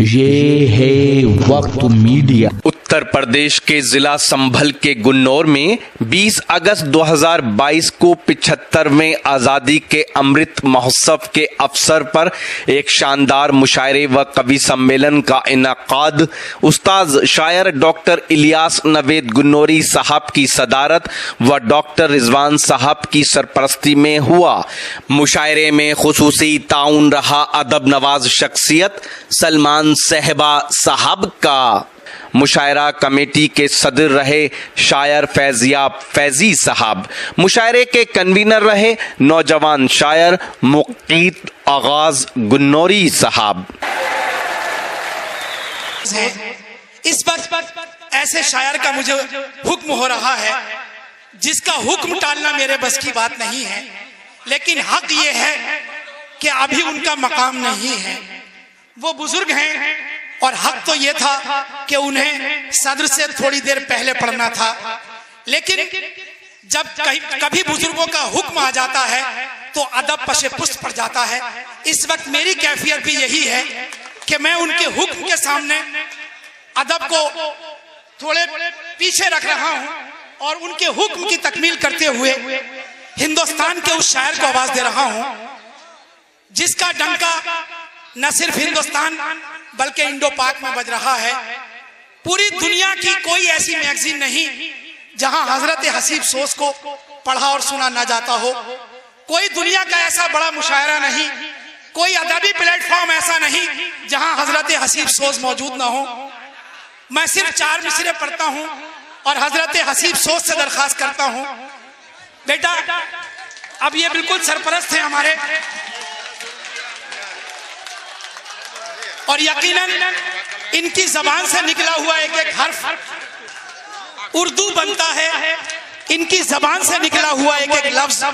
ये है वक्त मीडिया। उत्तर प्रदेश के जिला संभल के गुन्नौर में 20 अगस्त 2022 को 75वें आजादी के अमृत महोत्सव के अवसर पर एक शानदार मुशायरे व कवि सम्मेलन का इनाकाद उस्ताद शायर डॉक्टर इलियास नवेद गुन्नौरी साहब की सदारत व डॉक्टर रिजवान साहब की सरपरस्ती में हुआ। मुशायरे में खुसूसी ताउन रहा अदब नवाज शख्सियत सलमान सहबा साहब का। मुशायरा कमेटी के सदर रहे शायर फैजियाब फैजी साहब। मुशायरे के कन्वीनर रहे नौजवान शायर मुकीत आगाज गुन्नौरी साहब। इस वक्त ऐसे शायर का मुझे हुक्म हो रहा है जिसका हुक्म टालना मेरे बस की बात नहीं है, लेकिन हक ये है कि अभी उनका मकाम नहीं है। वो बुजुर्ग हैं और हक तो ये था कि उन्हें सदर से थोड़ी देर पहले पढ़ना था, लेकिन जब कभी बुजुर्गों का हुक्म आ जाता है तो अदब पशे पुष्ट पड़ जाता है। इस वक्त मेरी कैफियत भी यही है कि मैं उनके हुक्म के सामने अदब को थोड़े पीछे रख रहा हूं और उनके हुक्म की तकमील करते हुए हिंदुस्तान के उस शायर को आवाज दे रहा हूं जिसका डंका न सिर्फ हिंदुस्तान बल्कि इंडो पाक में बज रहा है। पूरी दुनिया की कोई ऐसी मैगजीन नहीं जहां हजरत हसीब सोस को पढ़ा और सुना ना जाता हो। कोई दुनिया का ऐसा बड़ा मुशायरा नहीं, कोई अदबी प्लेटफॉर्म ऐसा नहीं जहां हजरत हसीब सोस मौजूद ना हो। मैं सिर्फ 4 मिसरे पढ़ता हूं और हजरत हसीब सोस से दरखास्त करता हूं, बेटा अब ये बिल्कुल सरपरस्त है हमारे और यकीनन इनकी जबान से निकला हुआ एक एक हर्फ उर्दू बनता है। इनकी जबान से निकला हुआ एक एक लफ्ज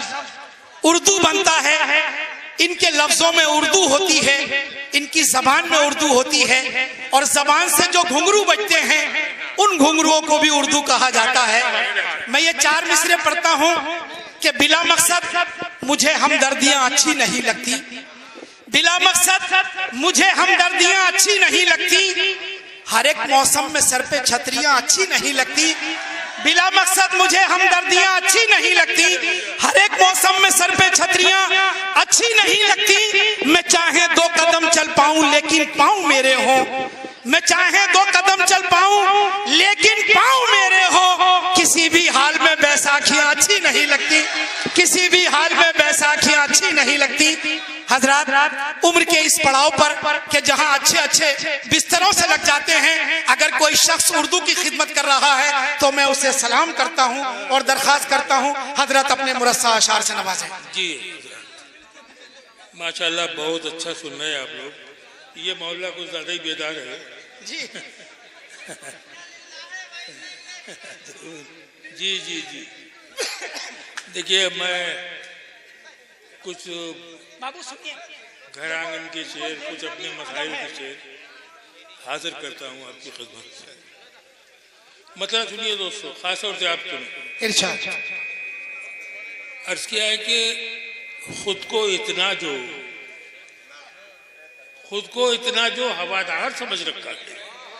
उर्दू बनता है। इनके लफ्जों में उर्दू होती है, इनकी जबान में उर्दू होती है और जबान से जो घुंघरू बजते हैं उन घुंघरुओं को भी उर्दू कहा जाता है। मैं ये 4 मिसरे पढ़ता हूं कि बिला मकसद मुझे हमदर्दियां अच्छी नहीं लगती, बिला मकसद मुझे हमदर्दियां अच्छी नहीं लगती, हर एक मौसम में सर पे छतरियां अच्छी नहीं लगती। बिला मकसद मुझे हमदर्दियां अच्छी नहीं लगती, हर एक मौसम में सर पे छतरियां अच्छी नहीं लगती। मैं चाहे 2 कदम चल पाऊं लेकिन पांव मेरे हो, मैं चाहे 2 कदम चल पाऊं लेकिन पांव मेरे हो। किसी भी हाल में बैसाखियां अच्छी नहीं लगती, किसी भी हाल में बैसाखियां अच्छी नहीं लगती। हजरात उम्र के इस पड़ाव पर कि जहां अच्छे अच्छे बिस्तरों से लग जाते हैं, अगर कोई शख्स उर्दू की खिदमत कर रहा है तो मैं उसे सलाम करता हूं और दरखास्त करता हूं हजरत अपने मुरस्सा अशार से नवाजें। जी माशाल्लाह, बहुत अच्छा सुन रहे हैं आप लोग। ये मोहल्ला कुछ ज्यादा ही बेदार है जी जी जी जी। देखिए मैं कुछ बाबू सुनिए, घर आंगन के शेर, कुछ अपने मसाइल के शेर हाजिर करता हूँ आपकी खिदमत से। मतलब सुनिए दोस्तों, खास तौर से आप सुनिए। इरशाद। अर्ज किया है कि खुद को इतना जो हवादार समझ रखा है,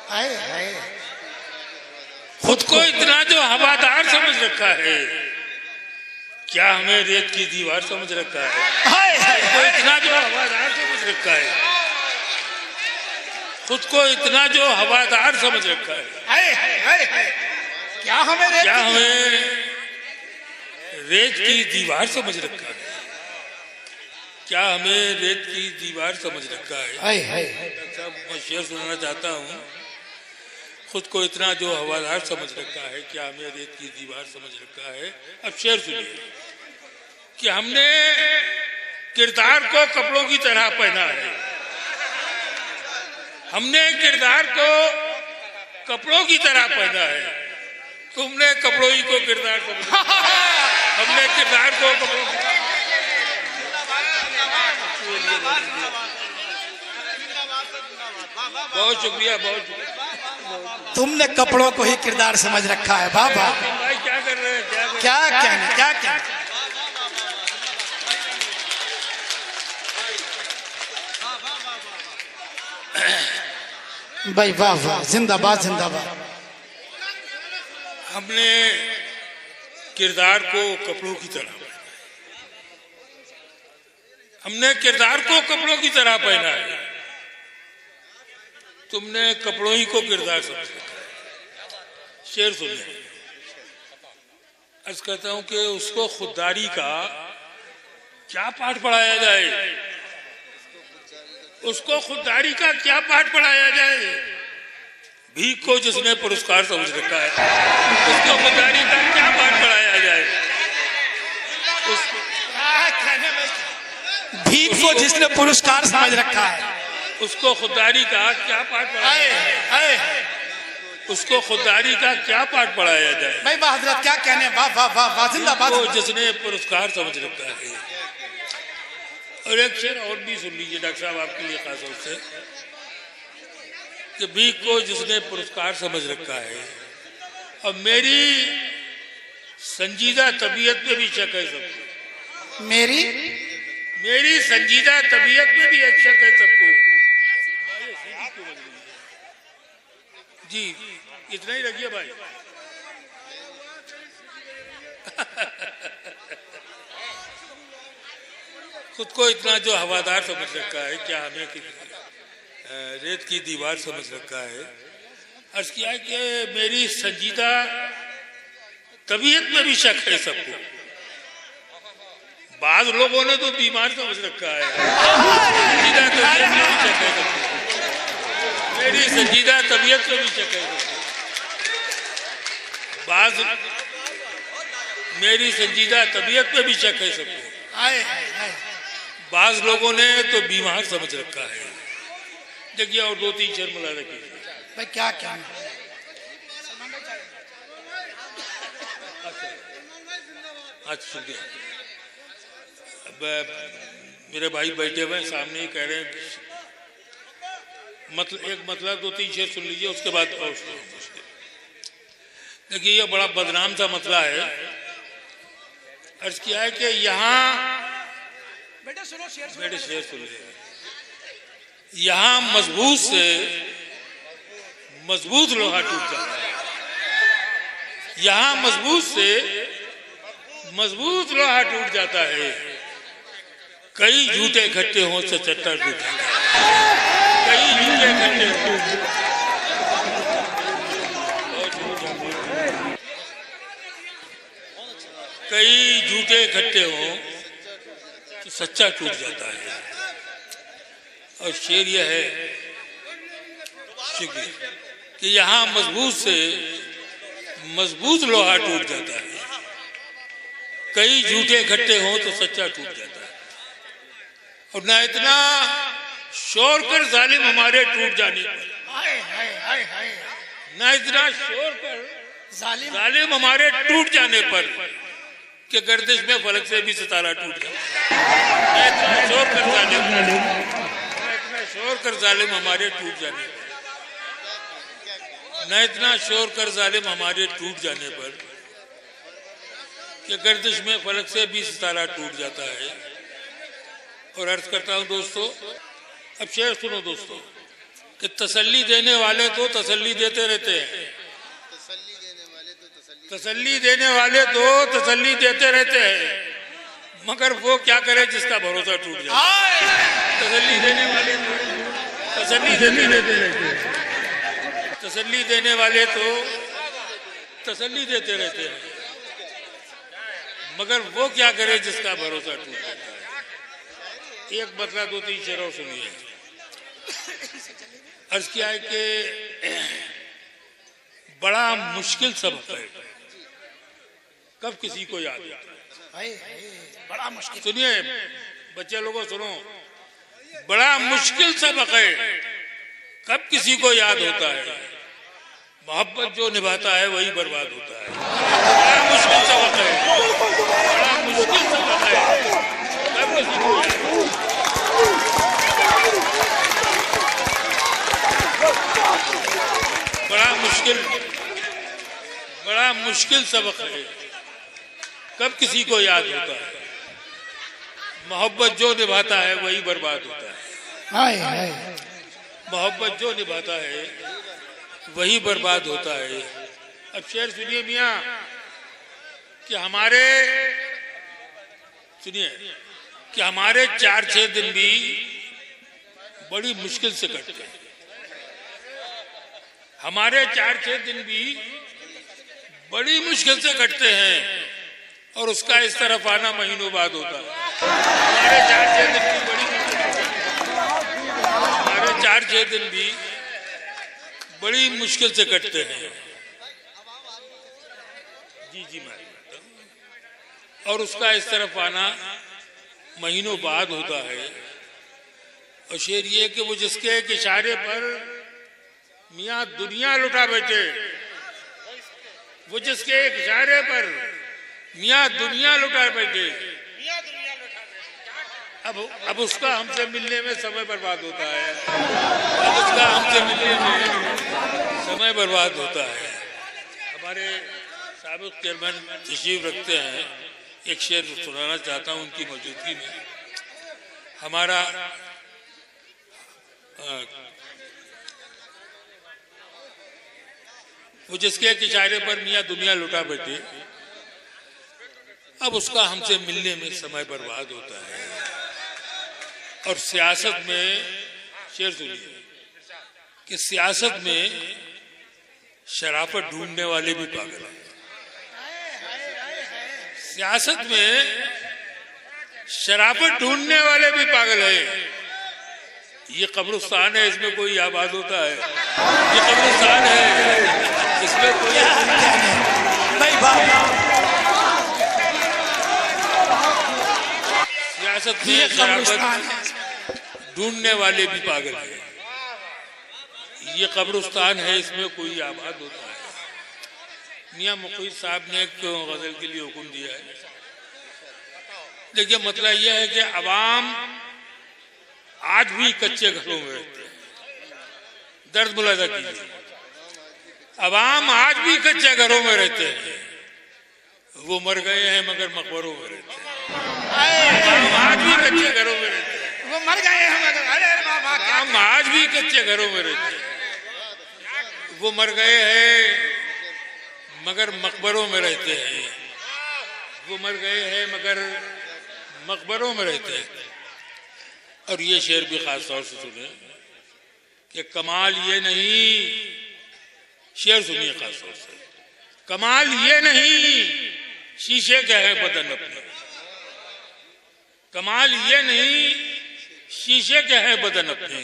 हाय हाय, खुद को इतना जो हवादार समझ रखा है, क्या हमें रेत की दीवार समझ रखा है? खुद को इतना जो हवादार समझ रखा है, खुद को इतना जो हवादार समझ रखा है, क्या हमें रेत की दीवार समझ रखा है? क्या हमें रेत की दीवार समझ रखा है? मैं शेर सुनाना चाहता हूँ। खुद को इतना जो हवादार समझ रखा है, क्या हमें रेत की दीवार समझ रखा है? अब शेर सुनिए कि हमने किरदार को कपड़ों की तरह पहना है, हमने किरदार को कपड़ों की तरह पहना है, तुमने कपड़ों ही को किरदार समझा। हमने किरदार को कपड़ों की बहुत शुक्रिया, बहुत शुक्रिया। तुमने कपड़ों को ही किरदार समझ रखा है। बाबा भाई क्या कर रहे हैं? क्या कहने, क्या कहने। भाई वाह वाह, जिंदाबाद जिंदाबाद। हमने किरदार को कपड़ों की तरह पहना, हमने किरदार को कपड़ों की तरह पहना है, तुमने कपड़ों ही को किरदार समझ रखा है। शेर सुनिए, अर्ज कहता हूं कि उसको खुददारी का क्या पाठ पढ़ाया जाए, उसको खुददारी का क्या पाठ पढ़ाया जाए। भीख को जिसने पुरस्कार समझ रखा है, उसको खुददारी का क्या पाठ पढ़ाया जाए। भीख को जिसने पुरस्कार समझ रखा है, उसको खुददारी का क्या पाठ पढ़ाया जाए, उसको खुददारी का क्या पाठ पढ़ाया जाए। भाई वाह हजरत, क्या कहने, वाह वाह वाह वाह, जिंदाबाद। को जिसने पुरस्कार समझ रखा है। और एक शेर और भी सुन लीजिए डॉक्टर साहब, आपके लिए खास तौर से, कि भीख को जिसने पुरस्कार समझ रखा है, और मेरी संजीदा तबीयत में भी शक है सबको, मेरी संजीदा तबीयत में भी एक शक है सबको। जी इतना ही रखिए भाई। खुद को इतना जो हवादार समझ रखा है, क्या हमें रेत की दीवार समझ रखा है। अर्ज किया है कि मेरी संजीदा तबीयत में भी शक है सबको। बाज लोगों ने तो बीमार समझ रखा है, संजीदा तबीयत में भी शक है सबको, मेरी संजीदा तबीयत में भी शक है सबको। बाज मेरी संजीदा तबीयत में भी शक है सबको, बाज लोगों ने तो बीमार समझ रखा है। देखिए और दो तीन शेर मिला रखिए भाई, क्या क्या अच्छा सुनिए। अब मेरे भाई बैठे हुए सामने ही कह रहे हैं, मतलब एक मतलब दो तीन शेर सुन लीजिए, उसके बाद और देखिए ये बड़ा बदनाम सा मसला है। अर्ज किया है कि यहाँ बेटे सुनो, बेटे शेर सुन लीजिए, यहाँ मजबूत से मजबूत लोहा टूट जाता है, यहाँ मजबूत से मजबूत लोहा टूट जाता है, कई झूठे इकट्ठे हों तो चट्टा टूट जाता है, कई झूठे इकट्ठे हों, कई झूठे इकट्ठे हों तो सच्चा टूट जाता है। और शेर यह है कि यहाँ मजबूत से मजबूत लोहा टूट जाता है, कई झूठे इकट्ठे हों तो सच्चा टूट जाता है। और ना इतना शोर कर जालिम हमारे टूट जाने पर, ना इतना शोर कर जालिम हमारे टूट जाने पर कि गर्दिश में फलक से भी सितारा टूट जाता है। इतना शोर कर जालिम हमारे टूट जाने पर, न इतना शोर कर जालिम हमारे टूट जाने पर कि गर्दिश में फलक से भी सितारा टूट जाता है। और अर्ज करता हूं दोस्तों, अब शेर सुनो दोस्तों, कि तसल्ली देने वाले तो तसल्ली देते रहते हैं, तसल्ली देने वाले तो तसल्ली देते रहते हैं, मगर वो क्या करे जिसका भरोसा टूट जाए। तसल्ली देने वाले तसल्ली देते रहते हैं, तसल्ली देने वाले तो तसल्ली देते रहते हैं, मगर वो क्या करे जिसका भरोसा टूट जाता है। एक मतलब दो तीन शेर और सुनिए। अर्ज किया है कि बड़ा मुश्किल सबक है, कब किसी को याद आता है। बड़ा मुश्किल, सुनिए बच्चे लोगों सुनो, बड़ा मुश्किल सबक है, कब किसी को याद होता है। मोहब्बत जो निभाता है वही बर्बाद होता है। बड़ा मुश्किल सबक है, बड़ा मुश्किल सबक है, कब किसी को याद होता है। बड़ा मुश्किल सबक है, कब किसी को याद होता है। मोहब्बत जो निभाता है वही बर्बाद होता है। मोहब्बत जो निभाता है वही बर्बाद होता है। अब शेर सुनिए मियाँ कि हमारे 4-6 दिन भी बड़ी मुश्किल से कटते हैं। हमारे 4-6 दिन भी बड़ी मुश्किल से कटते हैं और उसका इस तरफ आना महीनों बाद होता है। हमारे 4-6 दिन भी बड़ी मुश्किल से कटते हैं। जी मैं और उसका इस तरफ आना महीनों बाद होता है। और शेर ये कि वो जिसके एक इशारे पर मियाँ दुनिया लुटा बैठे, वो जिसके एक इशारे पर मियाँ दुनिया लुटा बैठे, अब उसका हमसे मिलने में समय बर्बाद होता है। अब उसका हमसे मिलने में समय बर्बाद होता है। हमारे साबिक चेयरमैन तशरीफ रखते हैं, एक शेर सुनाना चाहता हूँ उनकी मौजूदगी में। हमारा वो जिसके एक इशारे पर मियाँ दुनिया लुटा बैठे, अब उसका हमसे मिलने में समय बर्बाद होता है। और सियासत में शेर सुनिए कि सियासत में शराफत ढूंढने वाले भी पागल हैं। सियासत में शराफत ढूंढने वाले भी पागल हैं। ये कब्रिस्तान है, इसमें कोई आबाद होता है। ये कब्रिस्तान है, इसमें कोई सियासत में शराफत ढूंढने वाले भी पागल हैं। ये कब्रिस्तान है, इसमें कोई आबाद होता है। मियाँ मुक़ीद साहब ने एक गजल के लिए हुक्म दिया है। देखिए मतलब यह है कि अवाम आज भी कच्चे घरों में रहते हैं। दर्द मुलाजा कीजिए, अवाम आज भी कच्चे घरों में रहते हैं। वो मर गए हैं मगर मकबरों में रहते हैं। आज भी कच्चे घरों में रहते हैं। वो मर गए हैं मगर हम आज भी कच्चे घरों में रहते हैं। वो मर गए हैं मगर मकबरों में रहते हैं। वो मर गए हैं मगर मकबरों में रहते हैं। और ये शेर भी खास तौर से सुने कि कमाल ये नहीं, शेर सुनिए खास तौर से, कमाल ये नहीं शीशे के हैं बदन अपने। कमाल ये नहीं शीशे के हैं बदन अपने।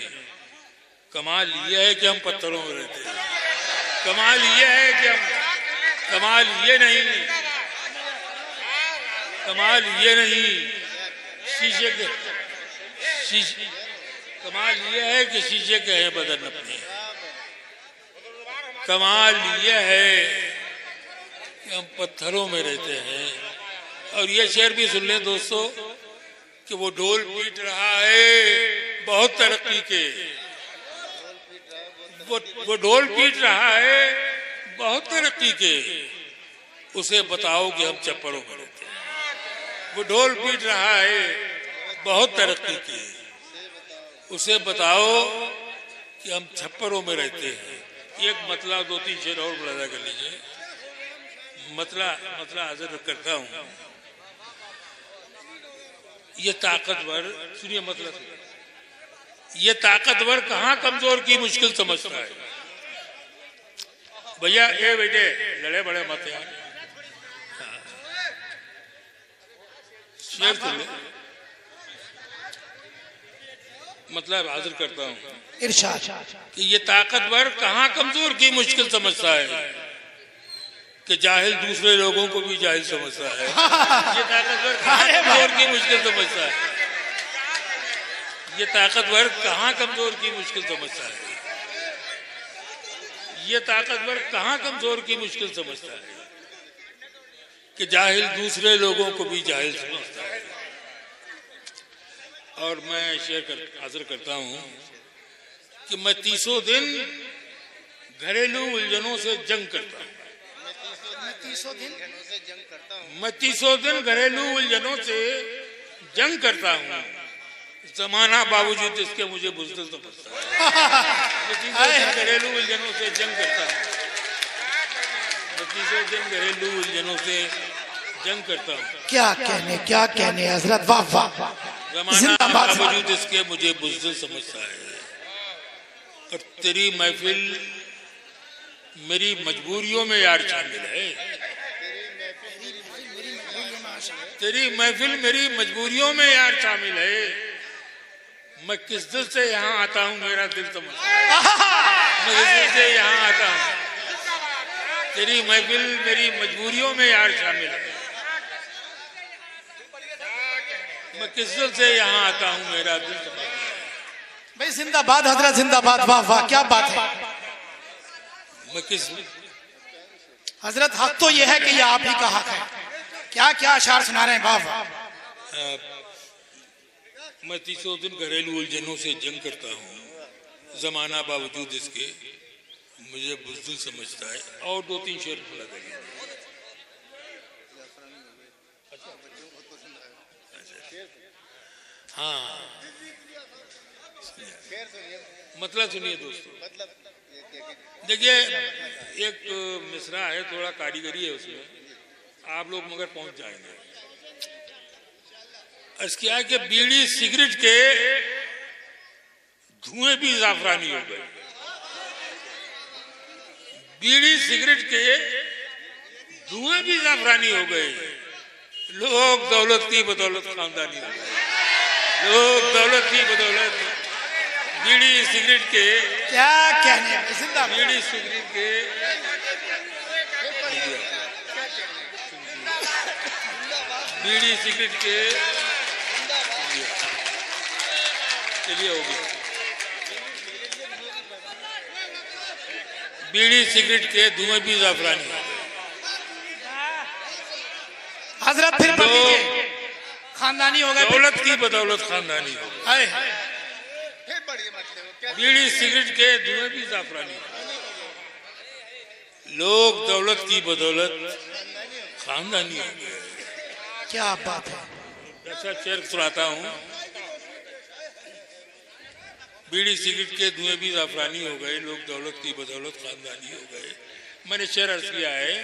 कमाल ये है कि हम पत्थरों में रहते हैं। कमाल ये है कि हम, कमाल ये नहीं, कमाल ये नहीं शीशे के, कमाल ये है कि शीशे के हैं बदन अपने। कमाल ये है कि हम पत्थरों में रहते हैं। और ये शेर भी सुन लें दोस्तों कि वो ढोल पीट रहा है बहुत तरक्की के, वो ढोल पीट रहा है बहुत तरक्की के, उसे बताओ कि हम छप्परों में रहते हैं। वो ढोल पीट रहा है बहुत तरक्की की, उसे बताओ कि हम छप्परों में रहते हैं। एक मतला 2-3 शेर और बुलादा कर लीजिए। मतला हाजिर करता हूँ। ये ताकतवर, सुनिए मतलब, ये ताकतवर कहाँ कमजोर की मुश्किल समझता है। भैया ए बेटे लड़े बड़े मत यार। शेर सुन ले, मतलब हाजिर करता हूँ इरशाद कि ये ताकतवर कहाँ कमजोर की मुश्किल समझता है कि जाहिल दूसरे लोगों को भी जाहिल समझता है। ये ताकतवर कहाँ कमजोर की मुश्किल समझता है। ये ताकतवर कहाँ कमजोर की मुश्किल समझता है। ये ताकतवर कहाँ कमजोर की मुश्किल समझता है कि जाहिल दूसरे लोगों को भी जाहिल समझता है। और मैं शेर हाजिर करता हूँ कि मैं 30 दिन घरेलू उलझनों से जंग करता हूँ। मैं 30 दिन घरेलू उलझनों से जंग करता हूँ। जमाना बावजूद इसके मुझे बुज़दिल समझता है। घरेलू उलझनों से जंग करता हूँ, नतीजे दिन घरेलू उलझनों से जंग करता हूँ। क्या कहने हजरत, वाह वाह। जमाना बावजूद इसके मुझे बुज़दिल समझता है, और तेरी महफिल मेरी मजबूरियों में यार शामिल है। तेरी महफिल मेरी मजबूरियों में यार शामिल है। मैं किस दिल से यहाँ आता हूँ मेरा दिल समझता है। मैं किस दिल से यहाँ आता हूँ, तेरी महफिल मेरी मजबूरियों में यार शामिल है। मैं किस दिल से यहाँ आता हूँ मेरा दिल समझता है। भाई जिंदाबाद हजरत, जिंदाबाद, वाह वाह, क्या बात है। मैं किस हजरत, हक तो यह है कि यह आप ही का हक है। क्या क्या अशार सुना रहे हैं, वाह वाह। मैं तीसों दिन घरेलू उलझनों से जंग करता हूँ, जमाना बावजूद इसके मुझे बुज़दिल समझता है। और 2-3 शेर बोला करिए। हाँ, मतलब सुनिए दोस्तों, देखिए एक मिसरा है, थोड़ा कारीगरी है उसमें, आप लोग मगर पहुंच जाएंगे। अर्ज किया है कि बीड़ी सिगरेट के धुएं भी जाफरानी हो गए। बीड़ी सिगरेट के धुएं भी जाफरानी हो गए। लोग दौलत की बदौलत खानदानी हो गए। लोग दौलत की बदौलत बीड़ी सिगरेट के, क्या कहने हैं, जिंदाबाद। बीड़ी सिगरेट के बीड़ी सिगरेट के, चलिए हो गया। बीड़ी सिगरेट के धुएं भी जाफरानी हो गए। हजरत फिर पढ़िए, खानदानी हो गए, दौलत की बदौलत खानदानी हो गए। हाय हाय। बीड़ी सिगरेट के धुएं भी जाफरानी हो गए। लोग दौलत की बदौलत खानदानी हो गए। क्या बात है। ऐसा शेर सुनाता हूँ। बीड़ी सिगरेट के धुएं भी जाफरानी हो गए, लोग दौलत की बदौलत खानदानी हो गए। मैंने शेर अर्ज किया है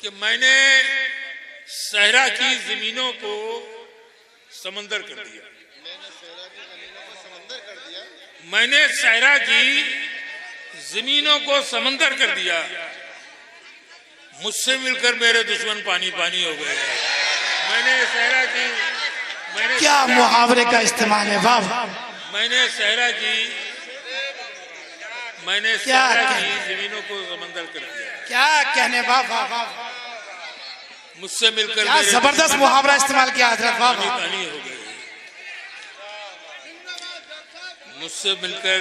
कि मैंने सहरा की जमीनों को समंदर कर दिया। मैंने सहरा की जमीनों को समंदर कर दिया। मुझसे मिलकर मेरे दुश्मन पानी पानी हो गए। मैंने सहरा की, मैंने क्या मुहावरे का इस्तेमाल है, वाह वाह। मैंने सहरा की जमीनों को समंदर कर दिया। क्या कहने, वाह वाह वाह। मुझसे मिलकर क्या जबरदस्त मुहावरा इस्तेमाल किया हजरत, वाह पानी वाह। पानी हो गए। मुझसे मिलकर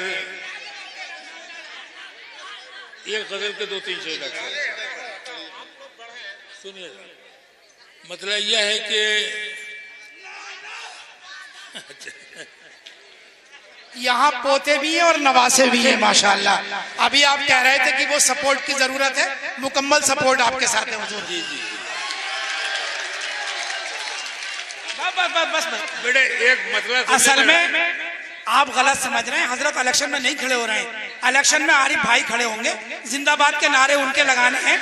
एक गजल के 2-3 शेर सुनिए। मतलब यह है कि यहाँ पोते भी हैं और नवासे भी हैं माशाल्लाह। अभी आप कह रहे थे कि वो सपोर्ट की जरूरत है, मुकम्मल सपोर्ट आपके साथ है हुजूर। जी जी बस बेटे एक मतलब असल में आप गलत समझ रहे हैं। हजरत इलेक्शन में नहीं खड़े हो रहे हैं, इलेक्शन में आरिफ भाई खड़े होंगे, जिंदाबाद के नारे उनके लगाने हैं।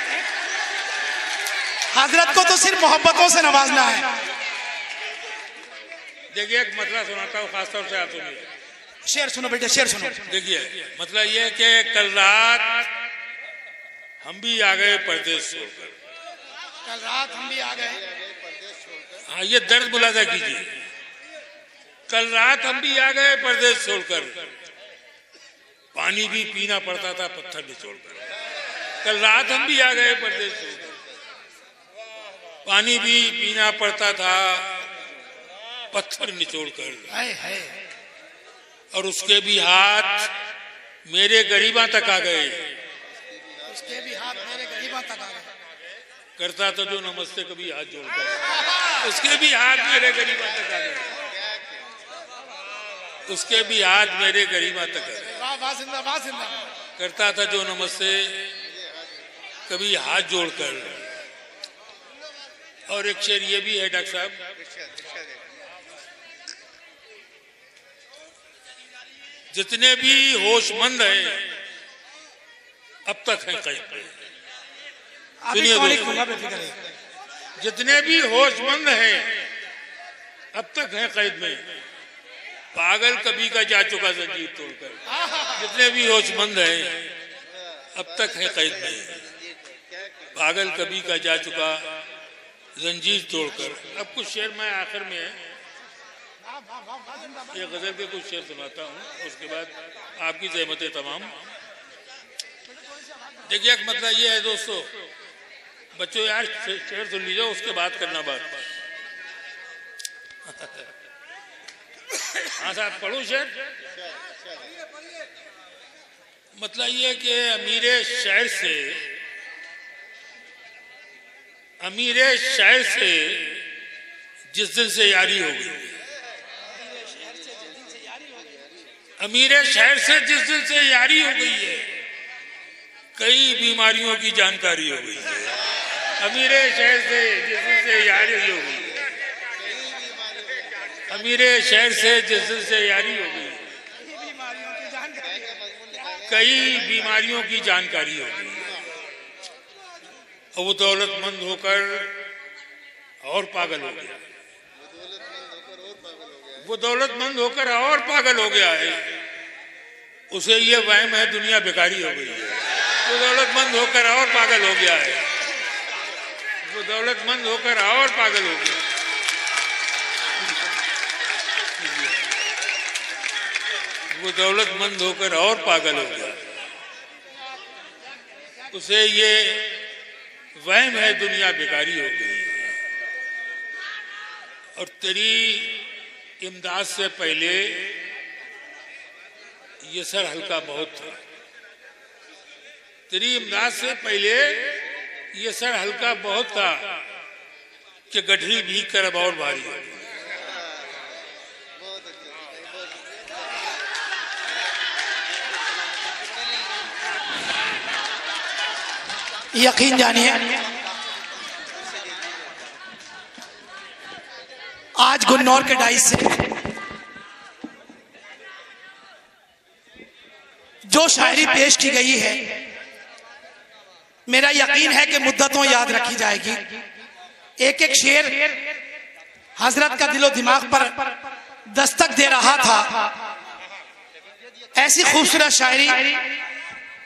हजरत को तो सिर्फ मोहब्बतों से नवाजना है। देखिए एक मतलब सुनाता हूँ, खासतौर से आप सुनिए। शेर सुनो बेटे, शेर सुनो। देखिए मतलब ये है कि कल रात हम भी आ गए परदेश छोड़कर। कल रात हम भी आ गए। हाँ, ये दर्द मुलाजा कीजिए। कल रात हम भी आ गए परदेश छोड़कर, पानी भी पीना पड़ता था पत्थर निचोड़कर। कल रात हम भी आ गए परदेश छोड़कर, पानी भी पीना पड़ता था पत्थर निचोड़कर। और उसके भी हाथ मेरे गरीबा तक आ गए। उसके भी हाथ मेरे गरीबा तक आ गए। करता तो जो नमस्ते कभी हाथ जोड़कर, उसके भी हाथ मेरे गरीबा तक आ गए। उसके भी हाथ मेरे गरीबा तक आ गए। वाह वाह, जिंदाबाद जिंदाबाद। करता था जो नमस्ते कभी हाथ जोड़कर। और एक शेर ये भी है डॉक्टर साहब जितने भी होशमंद हैं अब तक हैं कैद में। सुनिए दोस्तों, जितने भी होशमंद हैं अब तक हैं कैद में। पागल कभी का जा चुका जंजीर तोड़कर। जितने भी होशमंद हैं अब तक हैं कैद में। पागल कभी का जा चुका जंजीर तोड़कर। अब कुछ शेर मैं आखिर में ये गजल के कुछ शेर सुनाता हूँ, उसके बाद आपकी ज़हमतें तमाम। देखिए, एक मतलब ये है दोस्तों, बच्चों यार शेर सुन लीजिए, उसके बाद करना बात। हाँ साहब, पढ़ूं शेर। मतलब ये कि अमीरे शायर से जिस दिन से यारी हो गई, अमीरे शायर से जिस दिन से यारी हो गई है, कई बीमारियों की जानकारी हो गई है। अमीरे शायर से जिस दिन से यारी हो गई, अमीरे शायर से जिस दिन से यारी हो गई, कई बीमारियों की जानकारी हो गई। वो दौलतमंद होकर और पागल हो गया। वो दौलतमंद होकर और पागल हो गया है। उसे ये वहम है दुनिया बेकारी हो गई है। वो दौलतमंद होकर और पागल हो गया है। वो दौलतमंद होकर और पागल हो गया। वो दौलतमंद होकर और पागल हो गया। उसे ये वहम है दुनिया बेकारी हो गई। और तेरी इमदाद से पहले ये सर हल्का बहुत था। तेरी इमदाद से पहले ये सर हल्का बहुत था कि गठरी भी कर अब और भारी हो गई। यकीन जानिए, आज गुन्नौर के डाइस से जो शायरी पेश की गई है, मेरा यकीन है कि मुद्दतों याद रखी जाएगी। एक एक शेर हजरत का दिलो दिमाग पर दस्तक दे रहा था। ऐसी खूबसूरत शायरी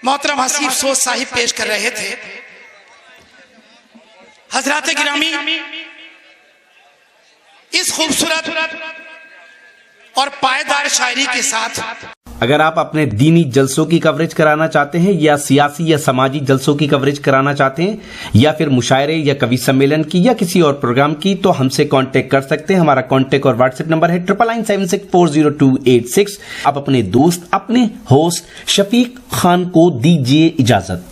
मोहतरम हसीब सोच साहिब पेश कर रहे थे। हजरात गिरामी, इस खूबसूरत और पायदार शायरी के साथ अगर आप अपने दीनी जलसों की कवरेज कराना चाहते हैं या सियासी या समाजी जलसों की कवरेज कराना चाहते हैं या फिर मुशायरे या कवि सम्मेलन की या किसी और प्रोग्राम की, तो हमसे कांटेक्ट कर सकते हैं। हमारा कांटेक्ट और व्हाट्सएप नंबर है 9976400286। आप अपने दोस्त, अपने होस्ट शफीक खान को दीजिए इजाजत।